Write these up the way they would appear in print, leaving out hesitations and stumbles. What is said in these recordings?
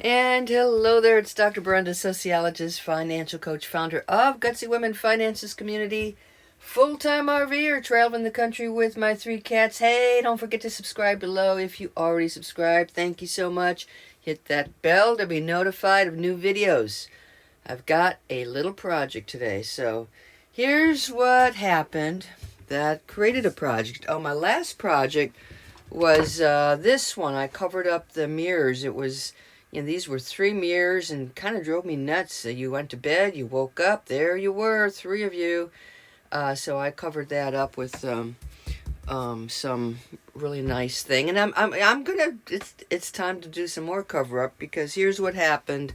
And hello there, it's Dr. Brenda, sociologist, financial coach, founder of Gutsy Women Finances Community, full-time RVer, traveling the country with my 3 cats. Hey, don't forget to subscribe below if you already subscribed. Thank you so much. Hit that bell to be notified of new videos. I've got a little project today, so here's what happened that created a project. Oh, my last project was this one. I covered up the mirrors. It was, these were 3 mirrors and kind of drove me nuts. So you went to bed, you woke up, there you were, 3 of you. So I covered that up with some really nice thing, and I'm gonna. It's time to do some more cover up because here's what happened.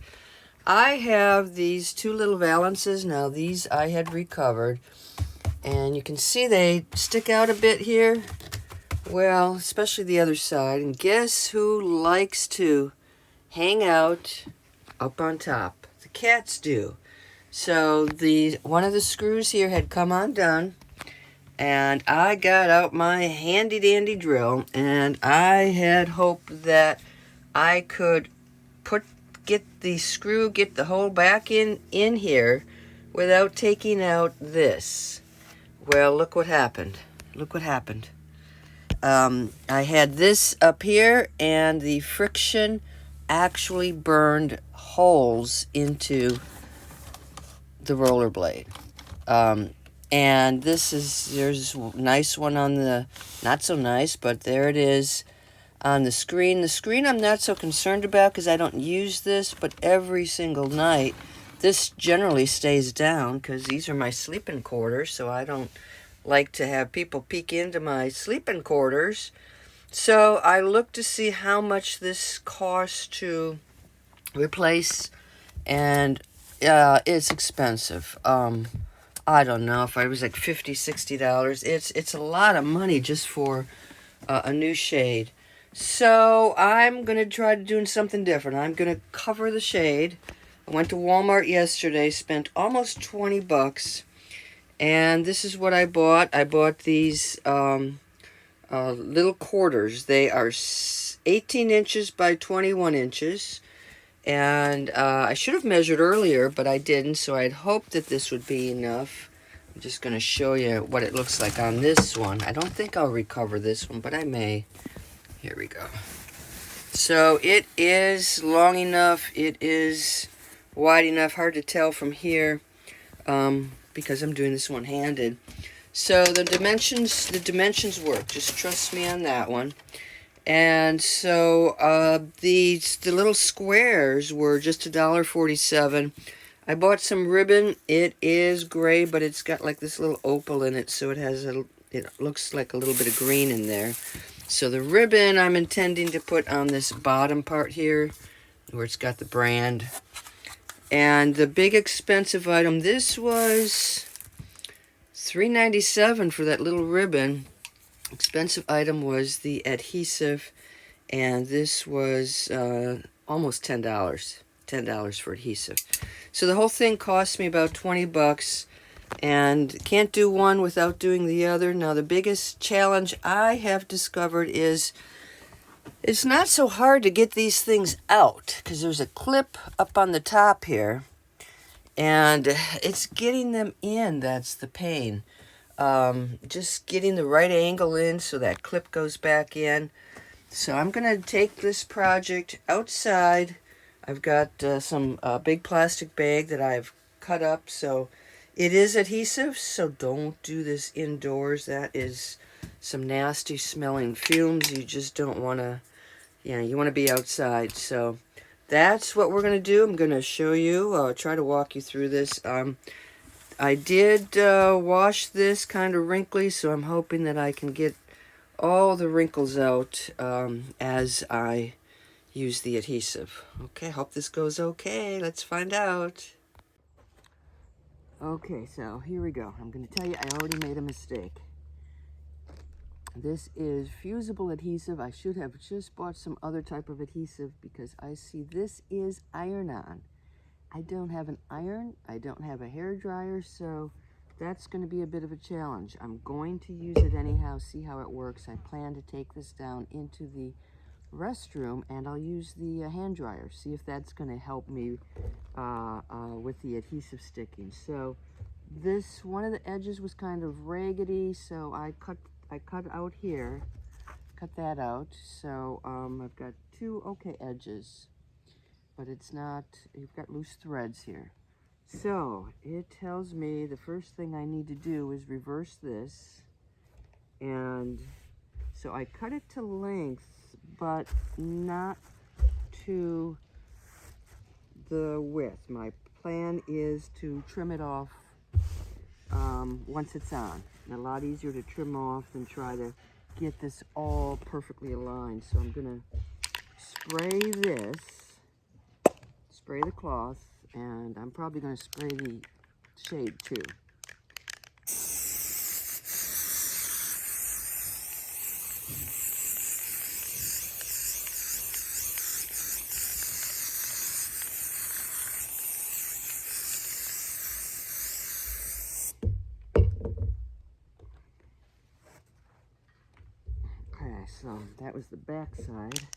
I have these 2 little valances now. These I had recovered, and you can see they stick out a bit here. Well, especially the other side. And guess who likes to hang out up on top? The cats do. So one of the screws here had come undone, and I got out my handy dandy drill, and I had hoped that I could get the hole back in here without taking out this. Well, look what happened. Look what happened. I had this up here, and the friction actually burned holes into the roller blade. And there's a nice one on the, not so nice, but there it is on the screen. The screen I'm not so concerned about because I don't use this, but every single night, this generally stays down because these are my sleeping quarters, so I don't like to have people peek into my sleeping quarters. So I looked to see how much this costs to replace, and it's expensive. I don't know if it was like $50, $60. It's a lot of money just for a new shade. So I'm gonna try to do something different. I'm gonna cover the shade. I went to Walmart yesterday, spent almost $20. And this is what I bought. I bought these little quarters. They are 18 inches by 21 inches. And I should have measured earlier, but I didn't, so I'd hoped that this would be enough. I'm just going to show you what it looks like on this one. I don't think I'll recover this one, but I may. Here we go. So it is long enough. It is wide enough. Hard to tell from here. Because I'm doing this one-handed. So the dimensions work. Just trust me on that one. And so the little squares were just $1.47. I bought some ribbon. It is gray, but it's got like this little opal in it, so it looks like a little bit of green in there. So the ribbon I'm intending to put on this bottom part here, where it's got the brand. And the big expensive item, this was $3.97 for that little ribbon. Expensive item was the adhesive, and this was almost $10. $10 for adhesive. So the whole thing cost me about $20, and can't do one without doing the other. Now the biggest challenge I have discovered is it's not so hard to get these things out because there's a clip up on the top here, and it's getting them in that's the pain. Just getting the right angle in so that clip goes back in. So I'm going to take this project outside. I've got some big plastic bag that I've cut up, so it is adhesive, so don't do this indoors. That is some nasty smelling fumes. You just don't want to, you want to be outside. So that's what we're going to do. I'm going to show you, try to walk you through this. I did wash this kind of wrinkly, so I'm hoping that I can get all the wrinkles out as I use the adhesive. Okay, hope this goes okay. Let's find out. Okay, so here we go. I'm going to tell you I already made a mistake. This is fusible adhesive. I should have just bought some other type of adhesive because I see this is iron-on. I don't have an iron. I don't have a hair dryer, so that's going to be a bit of a challenge. I'm going to use it anyhow, see how it works. I plan to take this down into the restroom, and I'll use the hand dryer, see if that's going to help me with the adhesive sticking. So this, one of the edges was kind of raggedy, so I cut out here, cut that out. So I've got two okay edges, but it's not, you've got loose threads here. So it tells me the first thing I need to do is reverse this, and so I cut it to length, but not to the width. My plan is to trim it off once it's on. And a lot easier to trim off than try to get this all perfectly aligned. So I'm gonna spray the cloth, and I'm probably gonna spray the shade too. Okay, so that was the back side.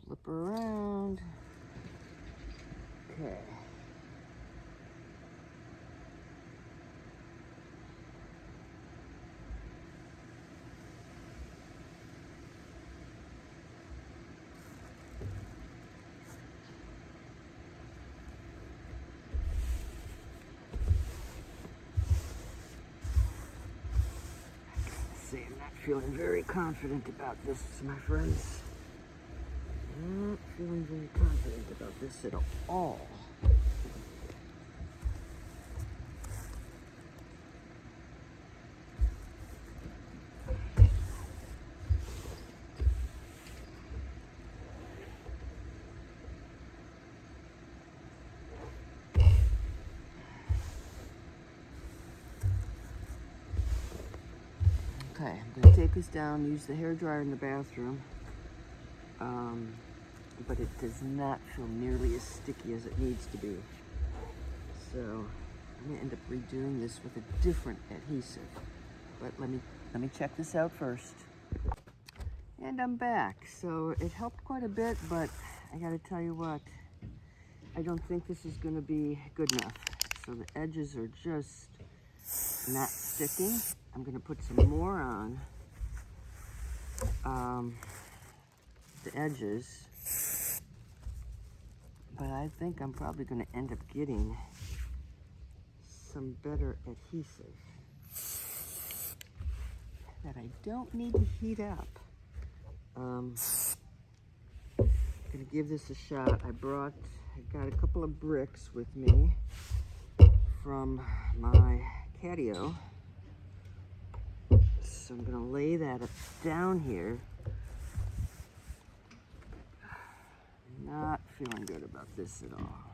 Flip around. Okay. I'm not feeling very confident about this, my friends. Not feeling very confident about this at all. Okay, I'm going to take this down, use the hairdryer in the bathroom, but it does not feel nearly as sticky as it needs to be. So I'm going to end up redoing this with a different adhesive. But let me check this out first. And I'm back. So it helped quite a bit, but I got to tell you what, I don't think this is going to be good enough. So the edges are just not sticking. I'm going to put some more on the edges, but I think I'm probably going to end up getting some better adhesive that I don't need to heat up. I'm going to give this a shot. I got a couple of bricks with me from my catio. So I'm going to lay that down here. Not feeling good about this at all.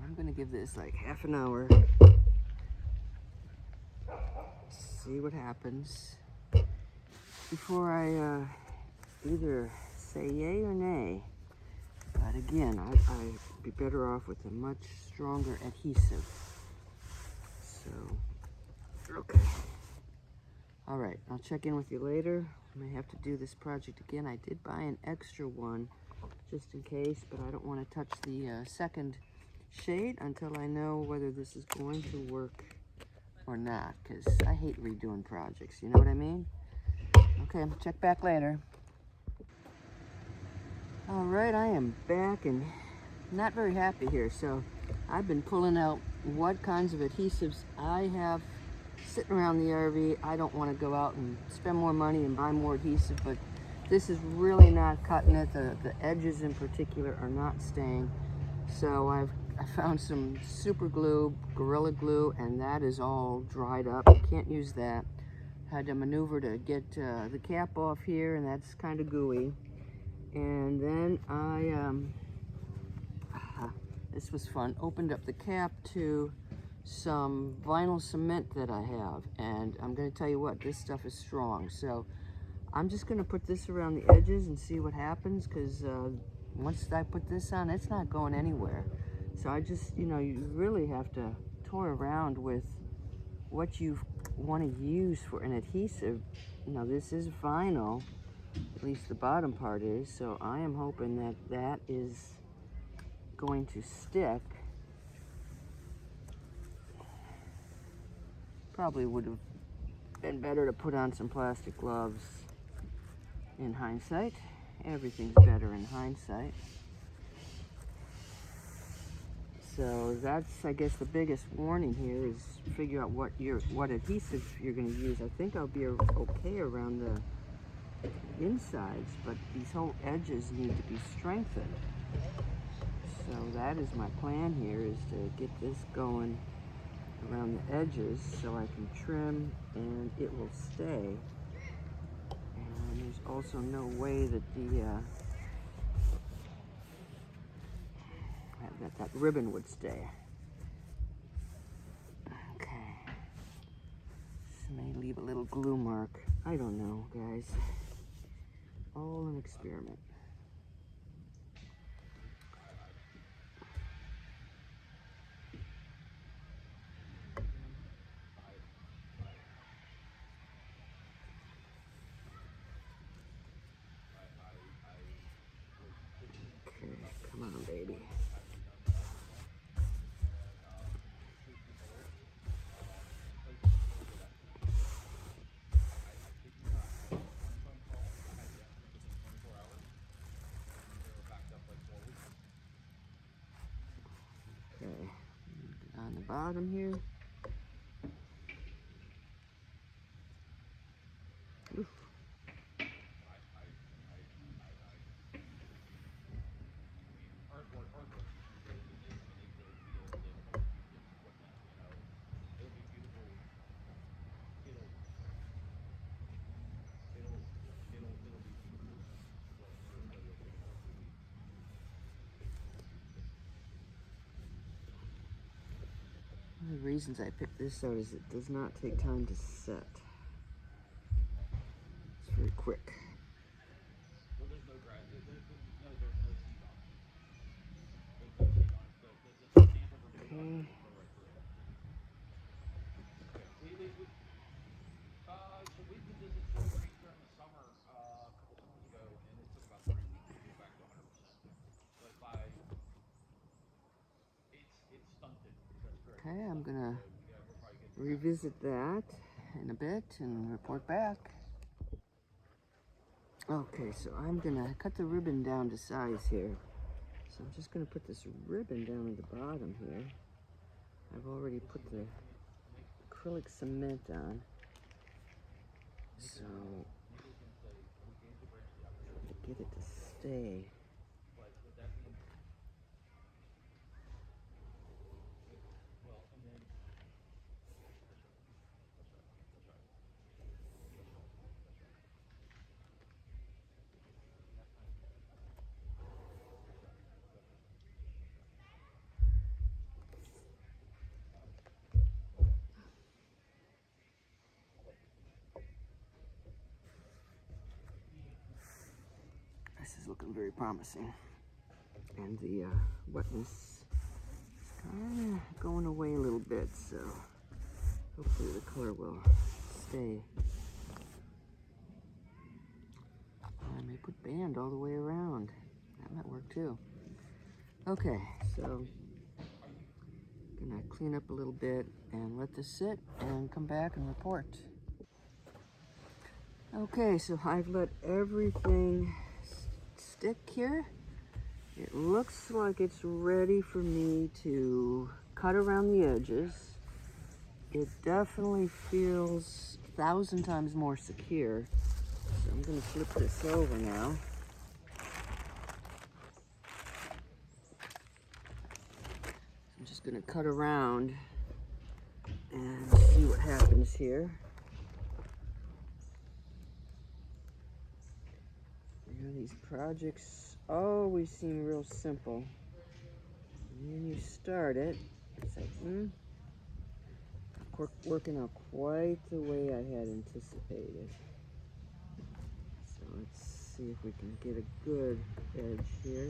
I'm going to give this like half an hour. See what happens before I either say yay or nay. But again, I'd be better off with a much stronger adhesive. So, okay. All right, I'll check in with you later. I may have to do this project again. I did buy an extra one just in case, but I don't want to touch the second shade until I know whether this is going to work or not, because I hate redoing projects, you know what I mean? Okay, check back later. All right, I am back and not very happy here. So I've been pulling out what kinds of adhesives I have sitting around the RV. I don't want to go out and spend more money and buy more adhesive, but this is really not cutting it. The edges in particular are not staying. So I found some super glue, Gorilla Glue, and that is all dried up. I can't use that. Had to maneuver to get the cap off here, and that's kind of gooey. And then this was fun, opened up the cap to some vinyl cement that I have, and I'm going to tell you what, this stuff is strong. So I'm just going to put this around the edges and see what happens, because once I put this on, it's not going anywhere. So I just, you know, you really have to toy around with what you want to use for an adhesive. You know, this is vinyl, at least the bottom part is, so I am hoping that that is going to stick. Probably would have been better to put on some plastic gloves in hindsight. Everything's better in hindsight. So that's, I guess, the biggest warning here is figure out what adhesive you're going to use. I think I'll be okay around the insides, but these whole edges need to be strengthened. So that is my plan here, is to get this going around the edges so I can trim and it will stay. And there's also no way that that ribbon would stay. Okay. This may leave a little glue mark. I don't know, guys. All an experiment. Okay, come on, baby. Okay, on the bottom here. Oof. One of the reasons I picked this out is it does not take time to set. It's very quick. Okay. Okay, I'm gonna revisit that in a bit and report back. Okay, so I'm gonna cut the ribbon down to size here. So I'm just gonna put this ribbon down at the bottom here. I've already put the acrylic cement on. So to get it to stay. This is looking very promising. And the wetness is kind of going away a little bit, so hopefully the color will stay. I may put band all the way around. That might work too. Okay, so gonna clean up a little bit and let this sit and come back and report. Okay, so I've let everything stick here. It looks like it's ready for me to cut around the edges it definitely feels 1,000 times more secure. So I'm going to flip this over now. I'm just going to cut around and see what happens here. You know, these projects always seem real simple. And then you start it, it's like, working out quite the way I had anticipated. So let's see if we can get a good edge here.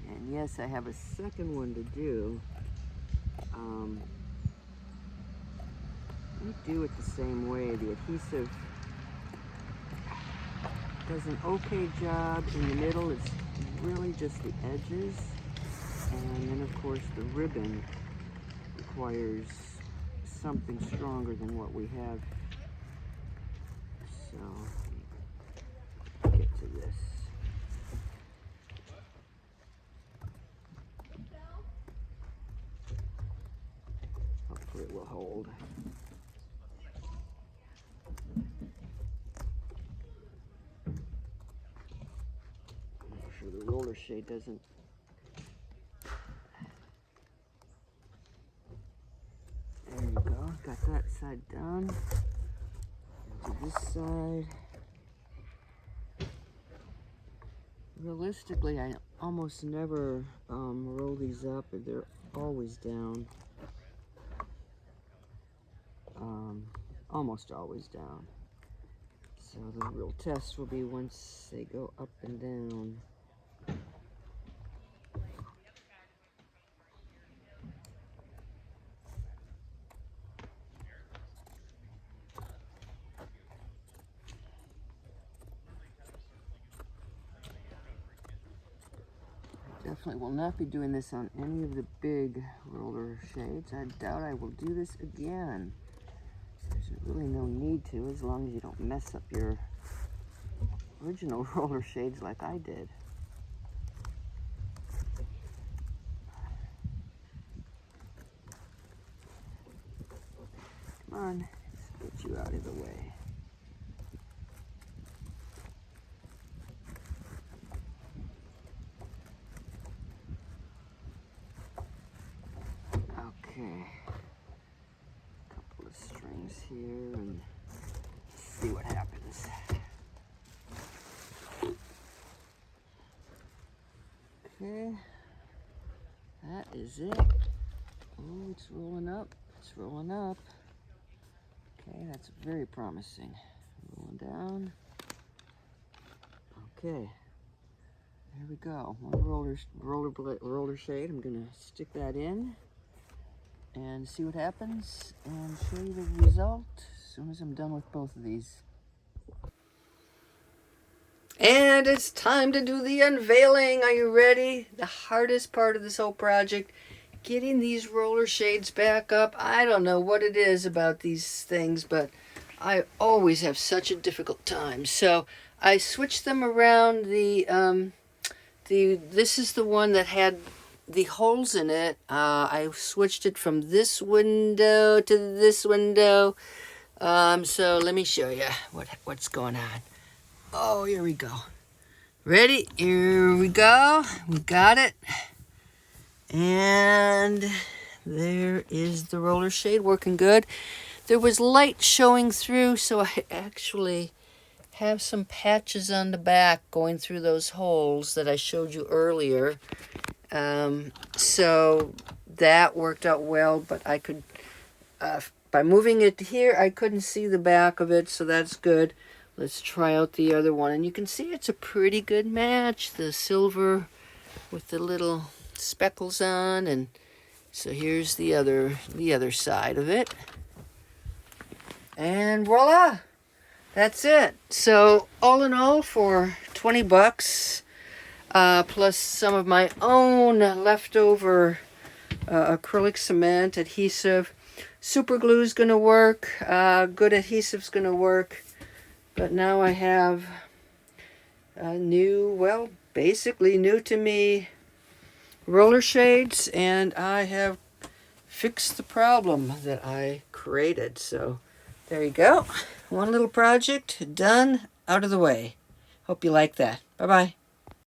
And yes, I have a second one to do. We do it the same way. The adhesive does an okay job in the middle. It's really just the edges. And then of course the ribbon requires something stronger than what we have. So, get to this. Hopefully it will hold. Make sure the roller shade doesn't. There you go. Got that side done. To this side. Realistically, I almost never roll these up. They're always down. Almost always down. So the real test will be once they go up and down. Definitely will not be doing this on any of the big roller shades. I doubt I will do this again. There's really no need to, as long as you don't mess up your original roller shades like I did. Come on, let's get you out of the way. Okay, a couple of strings here and see what happens. Okay, that is it. Oh, it's rolling up. It's rolling up. Okay, that's very promising. Rolling down. Okay, there we go. One roller shade. I'm gonna stick that in and see what happens and show you the result as soon as I'm done with both of these. And it's time to do the unveiling. Are you ready? The hardest part of this whole project, getting these roller shades back up. I don't know what it is about these things, but I always have such a difficult time. So I switched them around. This is the one that had the holes in it. I switched it from this window to this window. So let me show you what's going on. Oh, here we go. Ready? Here we go. We got it. And there is the roller shade working good. There was light showing through, so I actually have some patches on the back going through those holes that I showed you earlier. So that worked out well, but I could, by moving it here, I couldn't see the back of it, so that's good. Let's try out the other one, and you can see it's a pretty good match. The silver with the little speckles on, and so here's the other side of it. And voila! That's it. So all in all, for 20 bucks, plus some of my own leftover acrylic cement, adhesive, super glue is going to work, good adhesive's going to work. But now I have a new, well, basically new to me roller shades, and I have fixed the problem that I created. So there you go. One little project done, out of the way. Hope you like that. Bye-bye.